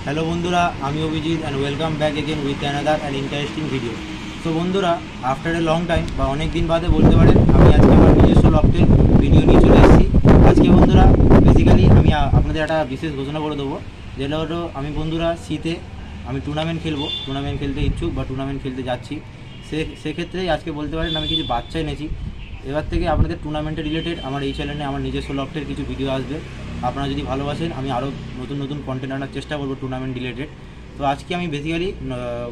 Hello বন্ধুরা, আমি Abhijit and welcome back again with another and interesting video. তো বন্ধুরা, আফটার এ লং টাইম বা অনেক দিন বাদে বলতে পারেন, আমি আজকে আমার নিজস্ব লফটের ভিডিও নিয়ে চলে এসেছি। আজকে বন্ধুরা বেসিক্যালি আমি আপনাদের একটা বিশেষ ঘোষণা করে দেবো, যেটা হলো আমি বন্ধুরা শীতে আমি টুর্নামেন্ট খেলতে ইচ্ছুক বা টুর্নামেন্ট খেলতে যাচ্ছি। সেক্ষেত্রেই আজকে বলতে পারেন আমি কিছু বাচ্চা এনেছি। এবার থেকে আপনাদের টুর্নামেন্টের রিলেটেড আমার এই চ্যানেলে আমার নিজস্ব লফটের কিছু ভিডিও আসবে। আপনারা যদি ভালোবাসেন আমি আরও নতুন নতুন কন্টেন্ট আনার চেষ্টা করবো টুর্নামেন্ট রিলেটেড। তো আজকে আমি বেসিক্যালি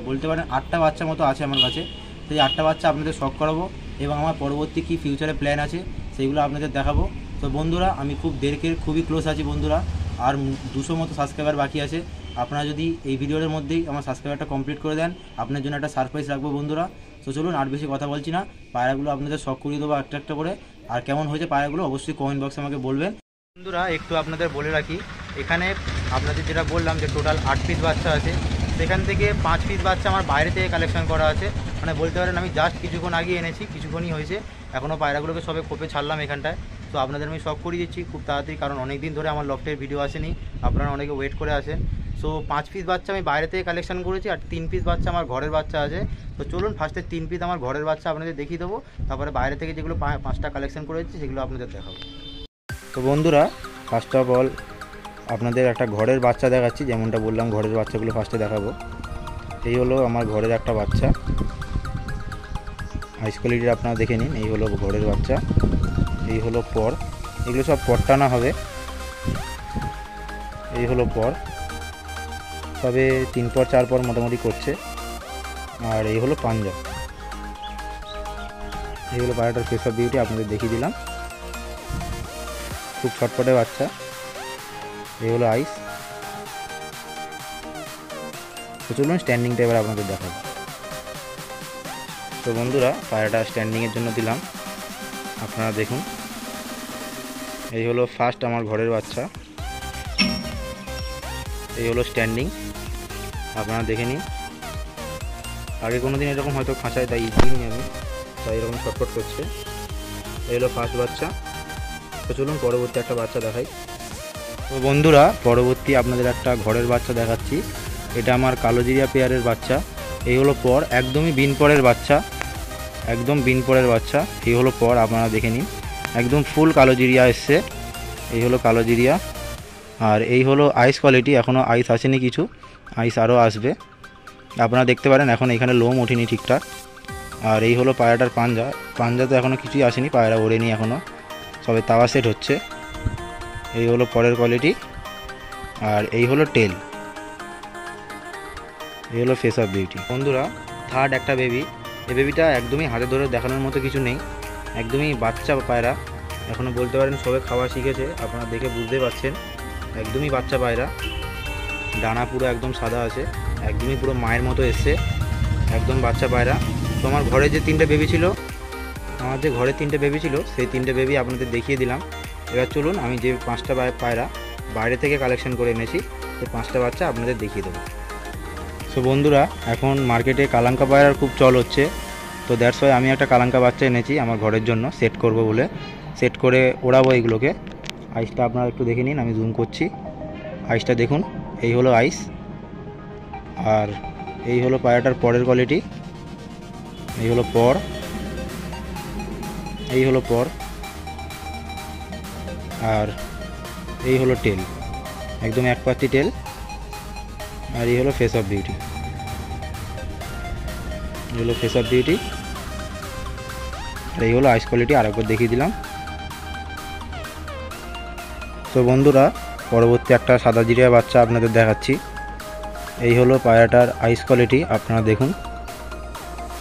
বলতে পারেন 8টা বাচ্চা মতো আছে আমার কাছে। তো এই 8টা বাচ্চা আপনাদের শখ করাবো এবং আমার পরবর্তী কী ফিউচারে প্ল্যান আছে সেইগুলো আপনাদের দেখাবো। তো বন্ধুরা, আমি খুবই ক্লোজ আছি বন্ধুরা, আর 200 মতো সাবস্ক্রাইবার বাকি আছে। আপনারা যদি এই ভিডিওর মধ্যেই আমার সাবস্ক্রাইবারটা কমপ্লিট করে দেন, আপনার জন্য একটা সারপ্রাইজ রাখবো বন্ধুরা। তো চলুন আর বেশি কথা বলছি না, পায়রাগুলো আপনাদের শখ করিয়ে দেবো একটা একটা করে। আর কেমন হয়েছে পায়রাগুলো অবশ্যই কমেন্ট বক্সে আমাকে বলবেন। বন্ধুরা, একটু আপনাদের বলে রাখি, এখানে আপনাদের যেটা বললাম যে টোটাল 8 পিস বাচ্চা আছে, সেখান থেকে 5 পিস বাচ্চা আমার বাইরে থেকে কালেকশন করা আছে। মানে বলতে পারেন আমি জাস্ট কিছুক্ষণ আগে এনেছি, কিছুক্ষণই হয়েছে, এখনও পায়রাগুলোকে সবে কোপে ছাড়লাম এখানটায়। তো আপনাদের আমি শখ করিয়ে দিচ্ছি খুব তাড়াতাড়ি, কারণ অনেক দিন ধরে আমার লফটের ভিডিও আসেনি, আপনারা অনেকে ওয়েট করে আসেন। সো 5 পিস বাচ্চা আমি বাইরে থেকে কালেকশন করেছি, আর 3 পিস বাচ্চা আমার ঘরের বাচ্চা আছে। তো চলুন ফার্স্টে 3 পিস আমার ঘরের বাচ্চা আপনাদের দেখিয়ে দেবো, তারপরে বাইরে থেকে যেগুলো 5টা কালেকশন করেছি সেগুলো আপনাদের দেখাবো। তো বন্ধুরা, ফার্স্ট অফ অল আপনাদের একটা ঘরের বাচ্চা দেখাচ্ছি, যেমনটা বললাম ঘরের বাচ্চাগুলো ফার্স্টে দেখাবো। এই হলো আমার ঘরের একটা বাচ্চা, হাই কোয়ালিটির, আপনারা দেখে নিন। এই হলো ঘরের বাচ্চা, এই হলো পর, এগুলো সব পর টানা হবে। এই হলো পর, তবে 3 পর 4 পর মোটামুটি করছে। আর এই হলো পাঞ্জা, এই হলো পায়রাটার ফেস অফ বিউটি, আপনাদের দেখিয়ে দিলাম। খুব ছটপটে বাচ্চা। এই হলো আইস। তো চলুন স্ট্যান্ডিংটা এবার আপনাদের দেখাবো। তো বন্ধুরা, পায়রাটা স্ট্যান্ডিংয়ের জন্য দিলাম, আপনারা দেখুন। এই হলো ফার্স্ট আমার ঘরের বাচ্চা, এই হলো স্ট্যান্ডিং, আপনারা দেখে নিন। আগে কোনো দিন এরকম হয়তো খাঁচায় তাই দিইনি আমি, তাই এরকম ছটফট করছে। এই হলো ফার্স্ট বাচ্চা। তো চলুন পরবর্তী একটা বাচ্চা দেখাই। তো বন্ধুরা, পরবর্তী আপনাদের একটা ঘরের বাচ্চা দেখাচ্ছি। এটা আমার কালোজিরিয়া পেয়ারের বাচ্চা। এই হলো পর, একদমই বিন পরের বাচ্চা, একদম বিন পরের বাচ্চা। এই হলো পর, আপনারা দেখে নিন, একদম ফুল কালোজিরিয়া এসছে। এই হলো কালোজিরিয়া। আর এই হলো আইস কোয়ালিটি, এখনও আইস আসেনি, কিছু আইস আরও আসবে, আপনারা দেখতে পারেন। এখন এখানে লোম ওঠেনি ঠিকঠাক। আর এই হলো পায়রাটার পাঞ্জা, পাঞ্জা তো এখনও কিছুই আসেনি, পায়রা ওড়েনি এখনও, সবে তাওয়া সেট হচ্ছে। এই হলো পরের কোয়ালিটি। আর এই হলো টেল, এই হলো ফেস অফ বিউটি। বন্ধুরা, থার্ড একটা বেবি। এই বেবিটা একদমই হাতে ধরে দেখানোর মতো কিছু নেই, একদমই বাচ্চা পায়রা, এখনও বলতে পারেন সবে খাওয়া শিখেছে, আপনারা দেখে বুঝতে পারছেন। একদমই বাচ্চা পায়রা, ডানা পুরো একদম সাদা আছে, একদমই পুরো মায়ের মতো এসছে, একদম বাচ্চা পায়রা। তো আমার ঘরে যে 3টে বেবি ছিল, সেই 3টে বেবি আপনাদের দেখিয়ে দিলাম। এবার চলুন আমি যে 5টা পায়রা বাইরে থেকে কালেকশন করে এনেছি, সেই 5টা বাচ্চা আপনাদের দেখিয়ে দেবো। সো বন্ধুরা, এখন মার্কেটে কালাঙ্কা পায়রার খুব চল হচ্ছে, তো দ্যাটস ওয়াই আমি একটা কালাঙ্কা বাচ্চা এনেছি আমার ঘরের জন্য সেট করব বলে, সেট করে ওড়াবো এইগুলোকে। আইসটা আপনারা একটু দেখে নিন, আমি জুম করছি, আইসটা দেখুন। এই হলো আইস। আর এই হলো পায়রাটার পরের কোয়ালিটি। এই হলো পর, এই হলো পর। আর এই হলো টেল, একদম এক পাত্তি টেল। আর এই হলো ফেস অফ বিউটি, এই হলো ফেস অফ বিউটি। আর এই হলো আইস কোয়ালিটি, আরেকবার দেখিয়ে দিলাম। তো বন্ধুরা, পরবর্তী একটা সাদা জিরিয়া বাচ্চা আপনাদের দেখাচ্ছি। এই হলো পায়রাটার আইস কোয়ালিটি, আপনারা দেখুন।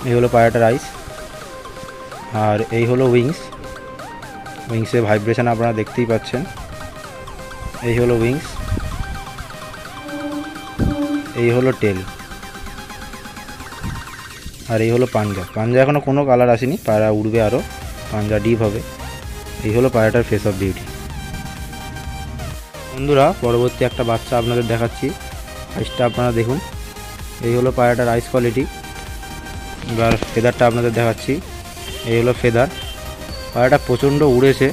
এই হলো পায়রাটার আইস। আর এই হলো উইংসের ভাইব্রেশন আপনারা দেখতেই পাচ্ছেন। এই হলো উইংস, এই হলো টেল। আর এই হলো পাঞ্জা এখনও কোনো কালার আসেনি, পায়রা উড়বে আরও, পাঞ্জা ডিপ হবে। এই হলো পায়রাটার ফেস অফ বিউটি। বন্ধুরা, পরবর্তী একটা বাচ্চা আপনাদের দেখাচ্ছি, আইসটা আপনারা দেখুন। এই হলো পায়রাটার আইস কোয়ালিটি। এবার ফেদারটা আপনাদের দেখাচ্ছি। এই হলো ফেদার, পায়রাটা প্রচণ্ড উড়েছে,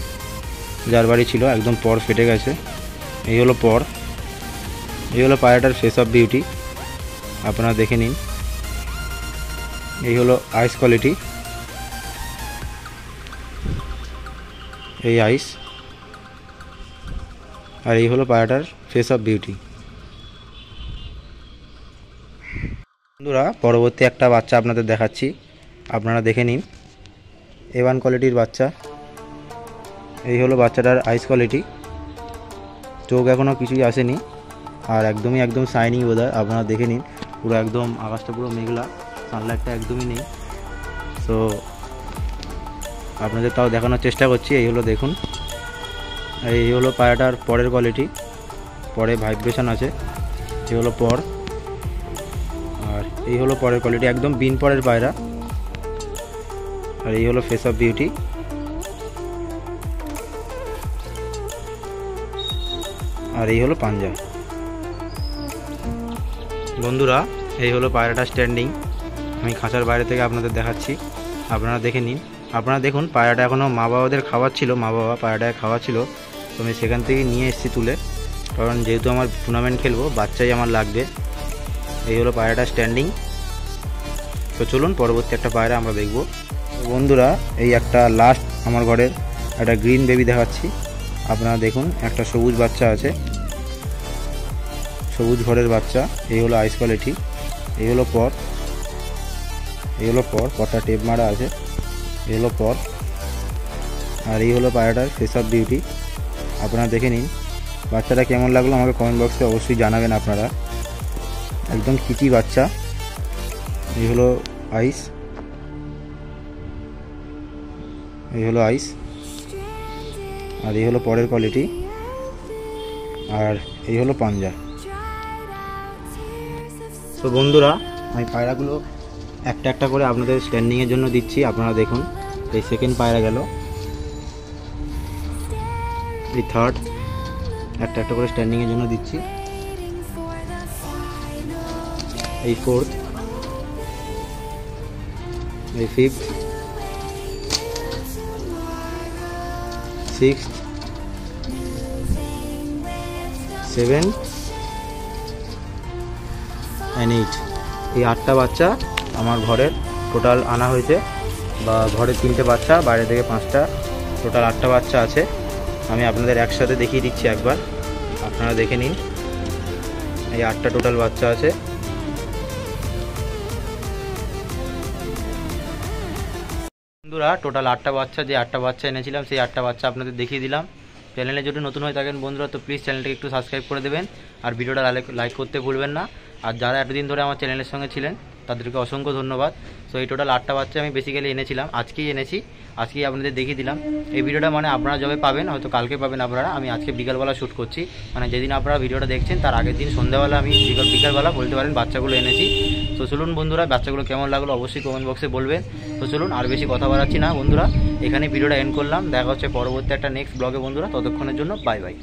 যার বাড়ি ছিল একদম পর ফেটে গেছে। এই হলো পর, এই হলো পায়রাটার ফেস অফ বিউটি, আপনারা দেখে নিন। এই হলো আইস কোয়ালিটি, এই আইস, আর এই হলো পায়রাটার ফেস অফ বিউটি। বন্ধুরা পরবর্তী একটা বাচ্চা আপনাদের দেখাচ্ছি, আপনারা দেখে নিন। A1 কোয়ালিটির বাচ্চা। এই হলো বাচ্চাটার আইস কোয়ালিটি, চোখ এখনও কিছুই আসেনি, আর একদম শাইনিং ওয়েদার, আপনারা দেখে নিন। পুরো একদম আকাশটা পুরো মেঘলা, সানলাইটটা একদমই নেই। সো আপনাদের তাও দেখানোর চেষ্টা করছি। এই হলো দেখুন, এই হলো পায়রাটার পরের কোয়ালিটি, পরে ভাইব্রেশন আছে। এই হলো পর, আর এই হলো পরের কোয়ালিটি, একদম বিন পরের পায়রা। আর এই হলো ফেস অফ বিউটি। আর এই হলো পাঞ্জা। বন্ধুরা এই হলো পায়রাটা স্ট্যান্ডিং, আমি খাঁচার বাইরে থেকে আপনাদের দেখাচ্ছি, আপনারা দেখে নিন। আপনারা দেখুন পায়রাটা এখনও মা বাবাদের খাওয়াচ্ছিল, মা বাবা পায়রাটাকে খাওয়াচ্ছিল, তো আমি সেখান থেকে নিয়ে এসেছি তুলে, কারণ যেহেতু আমার টুর্নামেন্ট খেলবো, বাচ্চাই আমার লাগবে। এই হলো পায়রাটা স্ট্যান্ডিং। তো চলুন পরবর্তী একটা পায়রা আমরা দেখব। বন্ধুরা এই একটা লাস্ট আমার ঘরের একটা গ্রিন বেবি দেখাচ্ছি, আপনারা দেখুন। একটা সবুজ বাচ্চা আছে, সবুজ ঘরের বাচ্চা। এই হলো আইস কোয়ালিটি, এই হলো পর, এই হলো পর, পরটা টেপ মারা আছে। এই হলো পর, আর এই হলো পায়রাটার ফেস অফ বিউটি, আপনারা দেখে নিন। বাচ্চাটা কেমন লাগলো আমাকে কমেন্ট বক্সে অবশ্যই জানাবেন আপনারা। একদম কিচি বাচ্চা। এই হলো আইস, এই হলো আইস, আর এই হলো পরের কোয়ালিটি, আর এই হলো পাঞ্জা। তো বন্ধুরা আমি পায়রাগুলো একটা একটা করে আপনাদের স্ট্যান্ডিংয়ের জন্য দিচ্ছি, আপনারা দেখুন। এই সেকেন্ড পায়রা গেল, এই থার্ড, একটা একটা করে স্ট্যান্ডিংয়ের জন্য দিচ্ছি। এই ফোর্থ, এই fifth, sixth, seventh and eight. এই 8টা বাচ্চা আমার ঘরের টোটাল আনা হয়েছে, বা ঘরে 3টে বাচ্চা, বাইরে থেকে 5টা, টোটাল 8টা বাচ্চা আছে। আমি আপনাদের একসাথে দেখিয়ে দিচ্ছি একবার, আপনারা দেখে নিন। এই 8টা টোটাল বাচ্চা আছে। বন্ধুরা টোটাল 8টা বাচ্চা, যে 8টা বাচ্চা এনেছিলাম সেই 8টা বাচ্চা আপনাদের দেখিয়ে দিলাম। চ্যানেলে যদি নতুন হয়ে থাকেন বন্ধুরা তো প্লিজ চ্যানেলটাকে একটু সাবস্ক্রাইব করে দেবেন, আর ভিডিওটা লাইক করতে ভুলবেন না। আর যারা এতদিন ধরে আমার চ্যানেলের সঙ্গে ছিলেন তাদেরকে অসংখ্য ধন্যবাদ। সো এই টোটাল 8টা বাচ্চা আমি বেসিক্যালি এনেছিলাম, আজকেই এনেছি, আজকেই আপনাদের দেখিয়ে দিলাম। এই ভিডিওটা মানে আপনারা যবে পাবেন, হয়তো কালকে পাবেন আপনারা, আমি আজকে বিকালবেলা শ্যুট করছি, মানে যেদিন আপনারা ভিডিওটা দেখছেন তার আগের দিন সন্ধ্যাবেলা আমি বিকালবেলা বলতে পারেন বাচ্চাগুলো এনেছি। তো চলুন বন্ধুরা বাচ্চাগুলো কেমন লাগলো অবশ্যই কমেন্ট বক্সে বলবেন। তো চলুন আর বেশি কথা বাড়াচ্ছি না বন্ধুরা, এখানে ভিডিওটা এন্ড করলাম। দেখা হচ্ছে পরবর্তী একটা নেক্সট ব্লগে বন্ধুরা, ততক্ষণের জন্য বাই বাই।